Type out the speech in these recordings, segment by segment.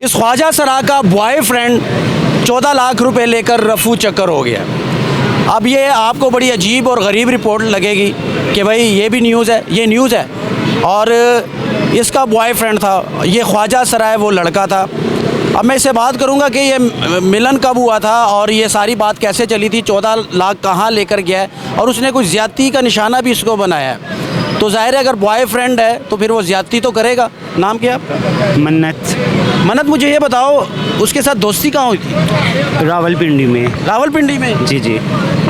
इस ख्वाजा सरा का बॉयफ्रेंड 14 लाख रुपए लेकर रफू चक्कर हो गया। अब ये आपको बड़ी अजीब और गरीब रिपोर्ट लगेगी कि भाई ये भी न्यूज़ है, ये न्यूज़ है। और इसका बॉयफ्रेंड था, ये ख्वाजा सरा है, वो लड़का था। अब मैं इससे बात करूंगा कि ये मिलन कब हुआ था और ये सारी बात कैसे चली थी, 14 लाख कहाँ लेकर गया है और उसने कुछ ज़्यादती का निशाना भी इसको बनाया है। तो ज़ाहिर है अगर बॉयफ्रेंड है तो फिर वो ज़्यादती तो करेगा। नाम क्या आपका? मन्नत। मन्नत, मुझे ये बताओ उसके साथ दोस्ती कहाँ हुई थी? रावलपिंडी में। रावलपिंडी में? जी जी,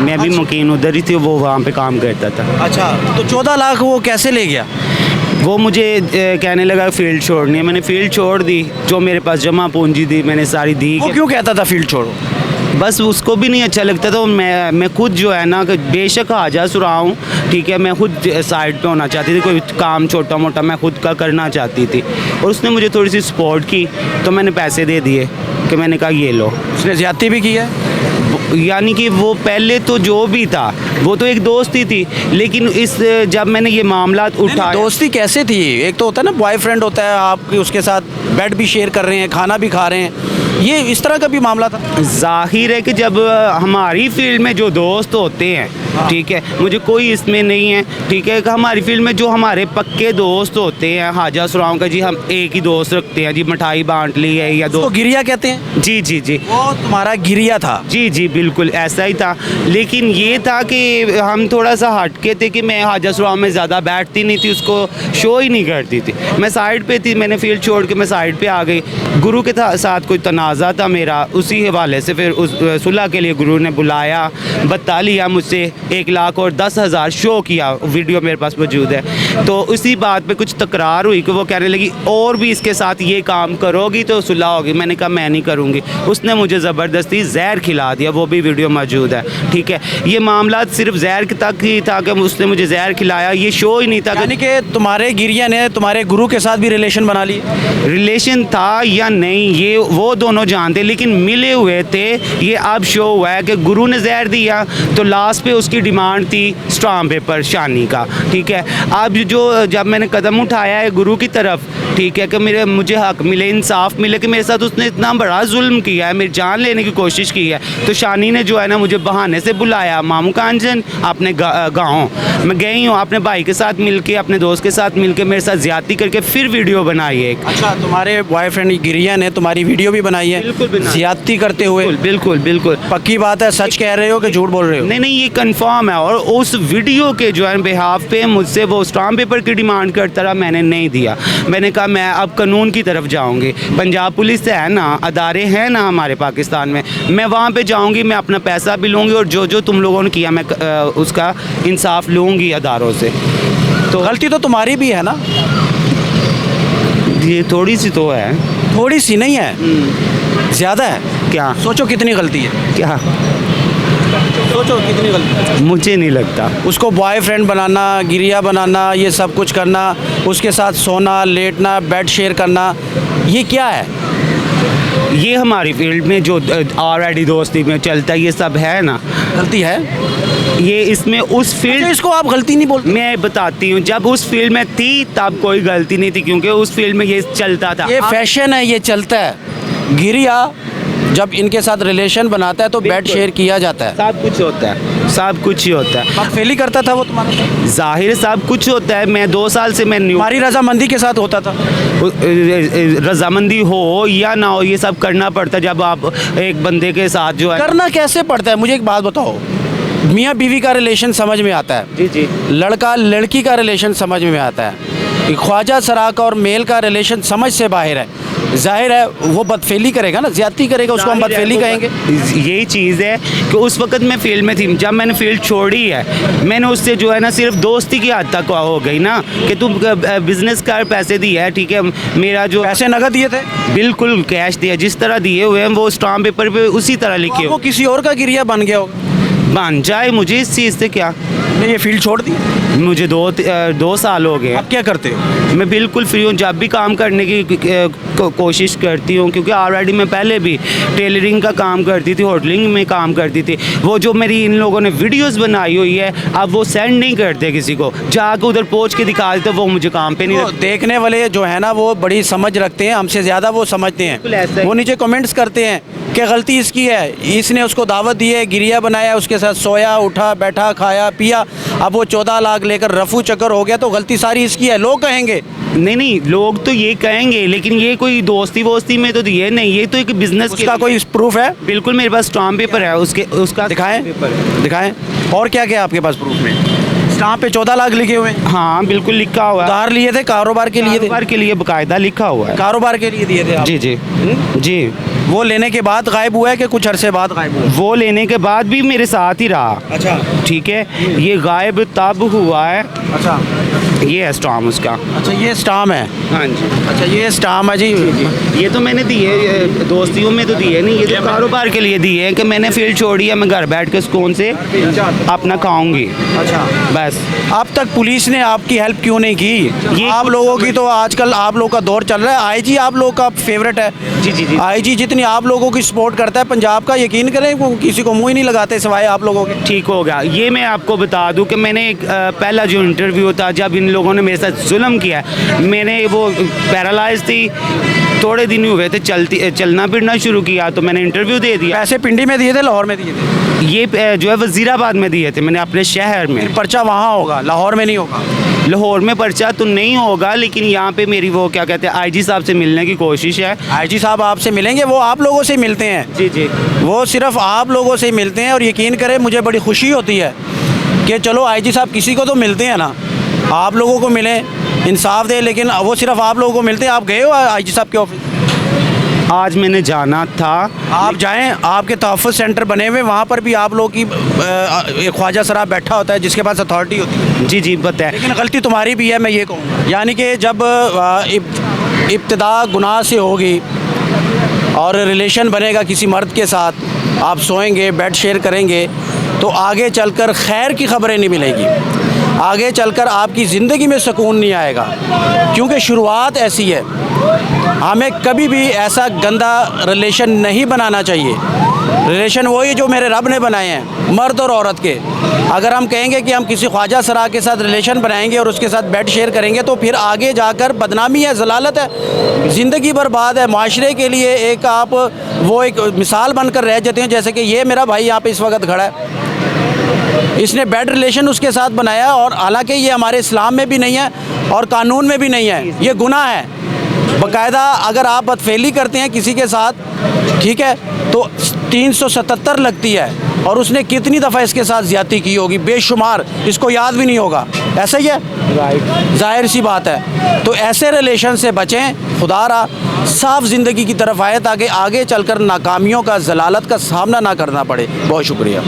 मैं भी मुकीम उधर ही थी, वो वहाँ पे काम करता था। अच्छा, तो 14 लाख वो कैसे ले गया? वो मुझे कहने लगा फील्ड छोड़नी है। मैंने फील्ड छोड़ दी, जो मेरे पास जमा पूंजी थी मैंने सारी दी। वो क्यों कहता था फील्ड छोड़ो? बस उसको भी नहीं अच्छा लगता था। मैं खुद जो है ना, बेशक हाजा सुरा हूँ, ठीक है, मैं खुद साइड पे होना चाहती थी, कोई काम छोटा मोटा मैं खुद का करना चाहती थी। और उसने मुझे थोड़ी सी सपोर्ट की तो मैंने पैसे दे दिए कि मैंने कहा ये लो। उसने ज़्यादती भी की है? यानी कि वो पहले तो जो भी था वो तो एक दोस्ती थी, लेकिन इस जब मैंने ये मामला उठाया। दोस्ती कैसे थी? एक तो होता है ना बॉयफ्रेंड होता है, आप उसके साथ बेड भी शेयर कर रहे हैं, खाना भी खा रहे हैं, ये इस तरह का भी मामला था? जाहिर है कि जब हमारी फील्ड में जो दोस्त होते हैं, ठीक है, मुझे कोई इसमें नहीं है, ठीक है, कि हमारी फील्ड में जो हमारे पक्के दोस्त होते हैं, हाजा सुराओं का जी, हम एक ही दोस्त रखते हैं जी, मिठाई बांट ली है या दो। तो गिरिया कहते हैं? जी जी जी, वो तुम्हारा गिरिया था? जी जी बिल्कुल ऐसा ही था। लेकिन ये था कि हम थोड़ा सा हटके थे कि मैं हाजा सुराओं में ज़्यादा बैठती नहीं थी, उसको शो ही नहीं करती थी, मैं साइड पे थी। मैंने फील्ड छोड़ के मैं साइड पे आ गई। गुरु के साथ कोई तनाज़ा था मेरा, उसी हवाले से फिर उस सुलह के लिए गुरु ने बुलाया, बता लिया मुझसे 1,10,000 शो किया, वीडियो मेरे पास मौजूद है। तो उसी बात पे कुछ तकरार हुई कि वो कहने लगी और भी इसके साथ ये काम करोगी तो सुलह होगी। मैंने कहा मैं नहीं करूँगी। उसने मुझे ज़बरदस्ती जहर खिला दिया, वो भी वीडियो मौजूद है, ठीक है। ये मामला सिर्फ जहर तक ही था कि उसने मुझे जहर खिलाया, ये शो ही नहीं था। यानी कि तुम्हारे गिरिया ने तुम्हारे गुरु के साथ भी रिलेशन बना ली? रिलेशन था या नहीं ये वो दोनों जानते, लेकिन मिले हुए थे। ये अब शो हुआ है कि गुरु ने जहर दिया तो लास्ट पे उसकी डिमांड थी स्टाम्प पेपर शानी का, ठीक है। अब जो जब मैंने कदम उठाया है गुरु की तरफ, ठीक है, कि मुझे हक मिले, इंसाफ मिले, कि मेरे साथ उसने इतना बड़ा जुल्म किया है, मेरी जान लेने की कोशिश की है, तो शानी ने जो है ना मुझे बहाने से बुलाया, मामू कांजन अपने गाँव मैं गई हूँ, अपने भाई के साथ मिलके, अपने दोस्त के साथ मिलके मेरे साथ ज्यादती करके फिर वीडियो बनाई है। अच्छा, तुम्हारे बॉयफ्रेंड गिरिया ने तुम्हारी वीडियो भी बनाई है? बिल्कुल, ज्यादती करते हुए? बिल्कुल बिल्कुल। पक्की बात है? सच कह रहे हो कि झूठ बोल रहे हो? नहीं नहीं, ये कंफर्म है। और उस वीडियो के जो है बिहाफ पे मुझसे वो स्टाम्प पेपर की डिमांड करता रहा, मैंने नहीं दिया। मैंने कहा मैं अब कानून की तरफ जाऊंगी, पंजाब पुलिस है ना, अदारे हैं ना हमारे पाकिस्तान में, मैं वहाँ पे जाऊंगी, मैं अपना पैसा भी लूँगी और जो जो तुम लोगों ने किया मैं उसका इंसाफ लूँगी अदारों से। तो गलती तो तुम्हारी भी है ना? ये थोड़ी सी तो है। थोड़ी सी नहीं है, ज़्यादा है। क्या? सोचो कितनी गलती है, क्या? सोचो कितनी गलती है। मुझे नहीं लगता। उसको बॉयफ्रेंड बनाना, गिरिया बनाना, ये सब कुछ करना, उसके साथ सोना, लेटना, बेड शेयर करना, ये क्या है? ये हमारी फील्ड में जो ऑलरेडी दोस्ती में चलता है ये सब है ना, गलती है ये इसमें उस फील्ड। तो इसको आप गलती नहीं बोलते? मैं बताती हूँ, जब उस फील्ड में थी तब कोई गलती नहीं थी, क्योंकि उस फील्ड में ये चलता था। ये फैशन है, ये चलता है। गिरिया जब इनके साथ रिलेशन बनाता है तो बेड शेयर किया जाता है, सब कुछ होता है, सब कुछ ही होता है। अब फेली करता था वो तुम्हारे साथ? जाहिर सब कुछ होता है। मैं 2 साल से मैं हमारी रजामंदी के साथ होता था? रजामंदी हो या ना हो ये सब करना पड़ता है जब आप एक बंदे के साथ जो है। करना कैसे पड़ता है? मुझे एक बात बताओ, मियाँ बीवी का रिलेशन समझ में आता है, जी जी, लड़का लड़की का रिलेशन समझ में आता है, ख्वाजा सरा का और मेल का रिलेशन समझ से बाहर है। जाहिर है वो बदफेली करेगा ना, ज्यादती करेगा, उसको हम बदफेली कहेंगे। यही चीज़ है कि उस वक्त मैं फील्ड में थी, जब मैंने फील्ड छोड़ी है मैंने उससे जो है ना सिर्फ दोस्ती की हद तक हो गई ना, कि तुम बिजनेस कर, पैसे दिए है, ठीक है, मेरा जो पैसे नगद दिए थे? बिल्कुल कैश दिया, जिस तरह दिए हुए हैं वो स्टाम्प पेपर पे उसी तरह लिखे वो हो। किसी और का गिरिया बन गया होगा? बन जाए, मुझे इस चीज़ से क्या। आपने ये फील्ड छोड़ दी? मुझे 2 साल हो गए। आप क्या करते हो? मैं बिल्कुल फ्री हूँ, जब भी काम करने की कोशिश करती हूँ, क्योंकि ऑलरेडी मैं पहले भी टेलरिंग का काम करती थी, होटलिंग में काम करती थी। वो जो मेरी इन लोगों ने वीडियोस बनाई हुई है, अब वो सेंड नहीं करते किसी को, जाकर उधर पहुँच के दिखा देते, वो मुझे काम पे नहीं वो देखने वाले जो है ना वो बड़ी समझ रखते हैं, हमसे ज़्यादा वो समझते बिल्कुल ऐसा हैं। ही। वो नीचे कमेंट्स करते हैं कि गलती इसकी है, इसने उसको दावत दी है, गिरिया बनाया, उसके साथ सोया, उठा, बैठा, खाया, पिया, अब वो 14 लाख लेकर रफू चक्कर हो गया, तो गलती सारी इसकी है, लोग कहेंगे। नहीं, लोग तो ये कहेंगे, लेकिन ये कोई दोस्ती वोस्ती में तो दिए नहीं, ये तो एक बिजनेस उसका कोई प्रूफ है? बिल्कुल मेरे पास स्टाम्प पेपर है उसका। दिखाएं, पेपर है। दिखाएं। और क्या क्या आपके पास प्रूफ में? स्टाम्प पे 14 लाख लिखे हुए हैं। हाँ बिल्कुल लिखा हुआ है। उधार लिए थे, कारोबार के लिए थे? कारोबार के लिए बकायदा लिखा हुआ है। कारोबार के लिए दिए थे आप? जी जी जी। वो लेने के बाद गायब हुआ है कि कुछ अरसे बाद गायब हुआ? वो लेने के बाद भी मेरे साथ ही रहा। अच्छा, ठीक है, ये गायब तब हुआ है। अच्छा, ये है स्टाम्प उसका। अच्छा, ये स्टाम्प है। हाँ जी। अच्छा, ये स्टाम्प है जी। ये तो मैंने दिए, ये दोस्तियों में तो दिए नहीं, ये तो कारोबार के लिए दिए हैं कि मैंने फील्ड छोड़ी है, मैं घर बैठ के सुकून से अपना खाऊंगी। अच्छा, बस। अब तक पुलिस ने आपकी हेल्प क्यों नहीं की? ये आप लोगों की तो आजकल आप लोग का दौर चल रहा है, आईजी आप लोग का फेवरेट है। जी जी जी। आईजी जितनी आप लोगों की सपोर्ट करता है पंजाब का, यकीन करें वो किसी को मुंह ही नहीं लगाते सिवाय आप लोगों के। ठीक हो गया। ये मैं आपको बता दूं कि मैंने पहला जो इंटरव्यू था, जब इन लोगों ने मेरे साथ जुल्म किया, मैंने वो पैरालाइज थी, थोड़े दिन हुए थे चलना फिरना शुरू किया, तो मैंने इंटरव्यू दे दिया। पैसे पिंडी में दिए थे, लाहौर में दिए थे? ये जो है वजीराबाद में दिए थे मैंने, अपने शहर में। पर्चा वहाँ होगा, लाहौर में नहीं होगा। लाहौर में पर्चा तो नहीं होगा, लेकिन यहाँ पे मेरी वो क्या कहते हैं आईजी साहब से मिलने की कोशिश है। आईजी साहब आपसे मिलेंगे, वो आप लोगों से मिलते हैं। जी जी। वो सिर्फ आप लोगों से मिलते हैं, और यकीन करें मुझे बड़ी खुशी होती है कि चलो आईजी साहब किसी को तो मिलते हैं ना, आप लोगों को मिले, इंसाफ दे, लेकिन वो सिर्फ आप लोगों को मिलते हैं। आप गए हो आईजी साहब के ऑफिस? आज मैंने जाना था। आप जाएं, आपके तहफ़्फ़ुज़ सेंटर बने हुए, वहाँ पर भी आप लोग की एक ख्वाजा सराब बैठा होता है जिसके पास अथॉरिटी होती है। जी जी पता है। लेकिन गलती तुम्हारी भी है, मैं ये कहूँगा। यानी कि जब इब्तिदा गुनाह से होगी और रिलेशन बनेगा किसी मर्द के साथ, आप सोएंगे, बेड शेयर करेंगे, तो आगे चलकर खैर की खबरें नहीं मिलेगी, आगे चलकर आपकी ज़िंदगी में सुकून नहीं आएगा, क्योंकि शुरुआत ऐसी है। हमें कभी भी ऐसा गंदा रिलेशन नहीं बनाना चाहिए। रिलेशन वही जो मेरे रब ने बनाए हैं, मर्द और औरत के। अगर हम कहेंगे कि हम किसी ख्वाजा सरा के साथ रिलेशन बनाएंगे और उसके साथ बेड शेयर करेंगे, तो फिर आगे जाकर बदनामी है, ज़लालत है, ज़िंदगी बर्बाद है। माशरे के लिए एक आप वो एक मिसाल बनकर रह जाते हैं, जैसे कि ये मेरा भाई यहाँ पे इस वक्त खड़ा है, इसने बेड रिलेशन उसके साथ बनाया, और हालांकि ये हमारे इस्लाम में भी नहीं है और कानून में भी नहीं है, ये गुनाह है बाकायदा। अगर आप बदफेली करते हैं किसी के साथ, ठीक है, तो 377 लगती है, और उसने कितनी दफ़ा इसके साथ ज़्यादती की होगी, बेशुमार, इसको याद भी नहीं होगा। ऐसा ही है, राइट, जाहिर सी बात है। तो ऐसे रिलेशन से बचें, खुदारा साफ ज़िंदगी की तरफ आए, ताकि आगे चलकर नाकामियों का, ज़लालत का सामना ना करना पड़े। बहुत शुक्रिया।